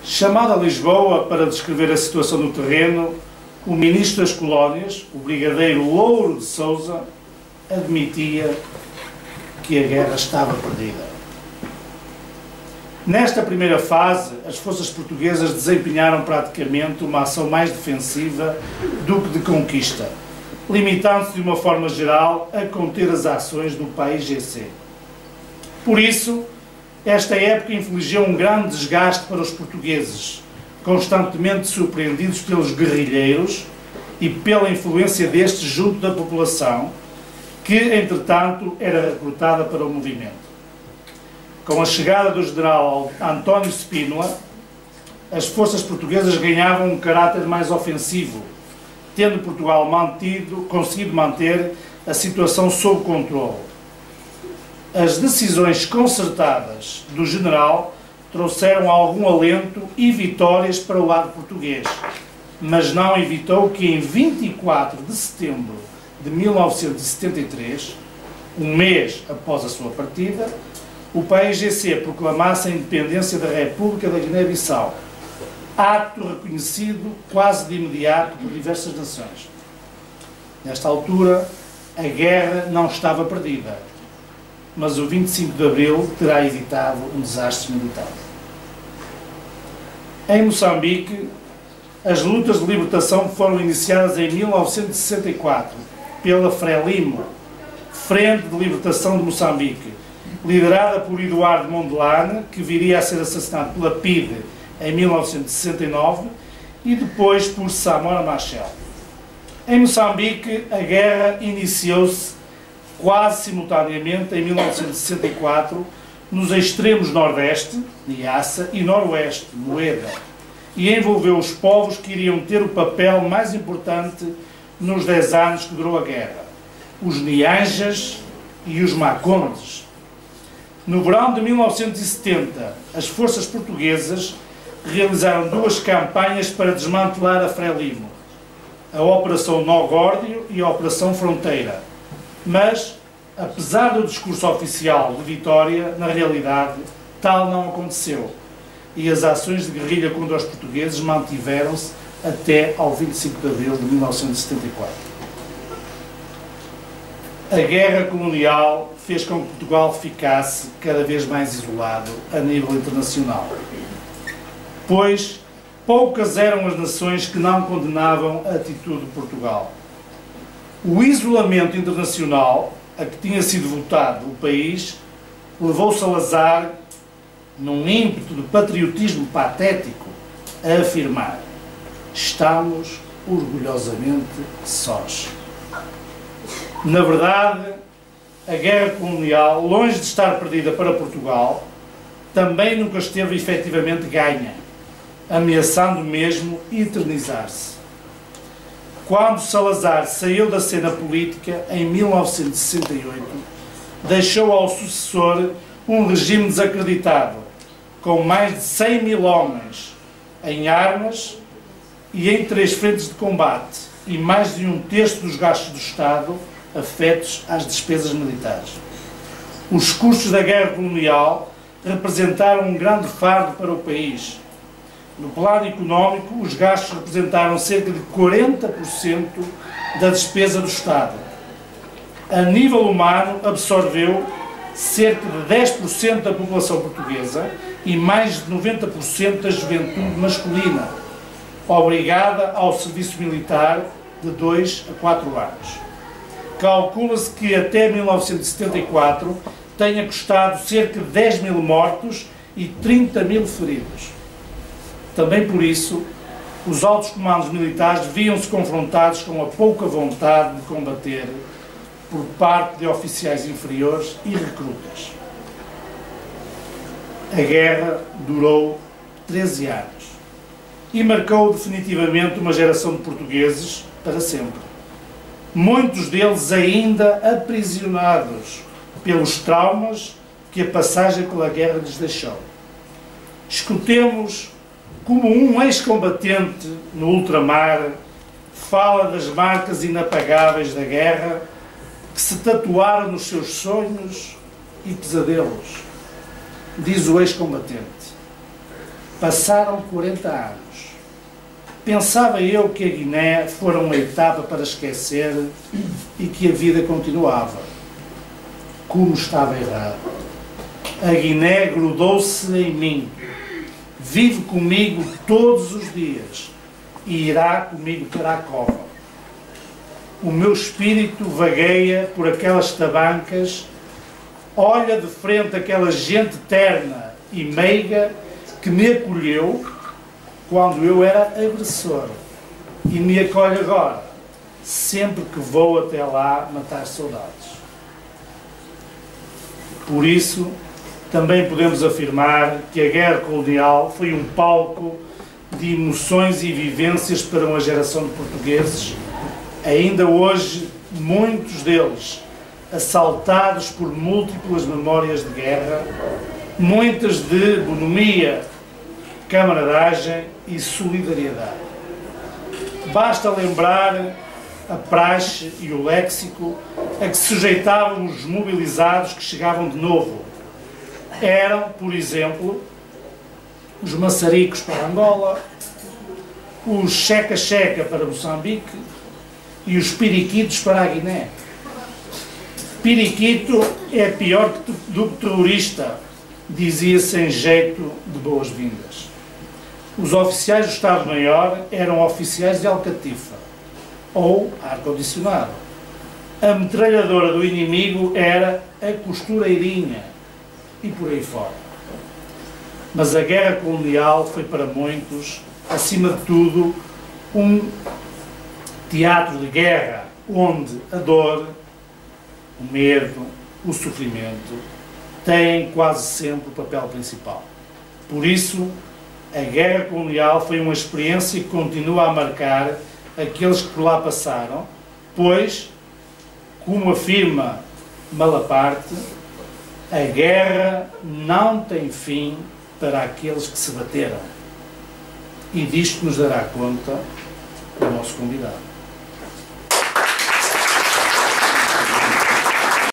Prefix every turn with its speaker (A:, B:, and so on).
A: Chamado a Lisboa para descrever a situação no terreno, o ministro das Colónias, o brigadeiro Louro de Sousa, admitia que a guerra estava perdida. Nesta primeira fase, as forças portuguesas desempenharam praticamente uma ação mais defensiva do que de conquista, limitando-se de uma forma geral a conter as ações do PAIGC. Por isso, esta época infligiu um grande desgaste para os portugueses, constantemente surpreendidos pelos guerrilheiros e pela influência destes junto da população, que, entretanto, era recrutada para o movimento. Com a chegada do general António Spínola, as forças portuguesas ganhavam um caráter mais ofensivo, tendo Portugal conseguido manter a situação sob controle. As decisões concertadas do general trouxeram algum alento e vitórias para o lado português, mas não evitou que em 24 de setembro de 1973, um mês após a sua partida, o PAIGC proclamasse a independência da República da Guiné-Bissau, ato reconhecido quase de imediato por diversas nações. Nesta altura, a guerra não estava perdida, mas o 25 de Abril terá evitado um desastre militar. Em Moçambique, as lutas de libertação foram iniciadas em 1964 pela FRELIMO, Frente de Libertação de Moçambique, liderada por Eduardo Mondlane, que viria a ser assassinado pela PIDE em 1969, e depois por Samora Machel. Em Moçambique, a guerra iniciou-se quase simultaneamente em 1964, nos extremos nordeste, Niassa, e noroeste, Moeda, e envolveu os povos que iriam ter o papel mais importante nos 10 anos que durou a guerra, os Nianjas e os Macondes. No verão de 1970, as forças portuguesas realizaram 2 campanhas para desmantelar a FRELIMO, a Operação Nó Górdio e a Operação Fronteira. Mas, apesar do discurso oficial de vitória, na realidade, tal não aconteceu, e as ações de guerrilha contra os portugueses mantiveram-se até ao 25 de abril de 1974. A guerra colonial fez com que Portugal ficasse cada vez mais isolado a nível internacional, pois poucas eram as nações que não condenavam a atitude de Portugal. O isolamento internacional a que tinha sido votado o país levou Salazar, num ímpeto de patriotismo patético, a afirmar: estamos orgulhosamente sós. Na verdade, a guerra colonial, longe de estar perdida para Portugal, também nunca esteve efetivamente ganha, ameaçando mesmo eternizar-se. Quando Salazar saiu da cena política em 1968, deixou ao sucessor um regime desacreditado, com mais de 100 mil homens em armas e em 3 frentes de combate, e mais de 1/3 dos gastos do Estado afetos às despesas militares. Os custos da guerra colonial representaram um grande fardo para o país. No plano económico, os gastos representaram cerca de 40% da despesa do Estado. A nível humano, absorveu cerca de 10% da população portuguesa e mais de 90% da juventude masculina, obrigada ao serviço militar de 2 a 4 anos. Calcula-se que até 1974 tenha custado cerca de 10 mil mortos e 30 mil feridos. Também por isso, os altos comandos militares viam-se confrontados com a pouca vontade de combater por parte de oficiais inferiores e recrutas. A guerra durou 13 anos e marcou definitivamente uma geração de portugueses para sempre. Muitos deles ainda aprisionados pelos traumas que a passagem pela guerra lhes deixou. Escutemos como um ex-combatente no ultramar fala das marcas inapagáveis da guerra que se tatuaram nos seus sonhos e pesadelos. Diz o ex-combatente: Passaram 40 anos. Pensava eu que a Guiné fora uma etapa para esquecer e que a vida continuava. Como estava errado. A Guiné grudou-se em mim. Vive comigo todos os dias e irá comigo para a cova. O meu espírito vagueia por aquelas tabancas, olha de frente aquela gente terna e meiga que me acolheu quando eu era agressor e me acolhe agora, sempre que vou até lá matar saudades. Por isso, também podemos afirmar que a guerra colonial foi um palco de emoções e vivências para uma geração de portugueses, ainda hoje muitos deles assaltados por múltiplas memórias de guerra, muitas de bonomia, camaradagem e solidariedade. Basta lembrar a praxe e o léxico a que se sujeitavam os mobilizados que chegavam de novo. Eram, por exemplo, os maçaricos para Angola, os checa-checa para Moçambique e os periquitos para a Guiné. Periquito é pior do que terrorista, dizia sem jeito de boas-vindas. Os oficiais do Estado-Maior eram oficiais de alcatifa, ou ar-condicionado. A metralhadora do inimigo era a costureirinha, e por aí fora. Mas a guerra colonial foi para muitos, acima de tudo, um teatro de guerra, onde a dor, o medo, o sofrimento têm quase sempre o papel principal. Por isso, a guerra colonial foi uma experiência que continua a marcar aqueles que por lá passaram, pois, como afirma Malaparte, a guerra não tem fim para aqueles que se bateram. E disto nos dará conta o nosso convidado.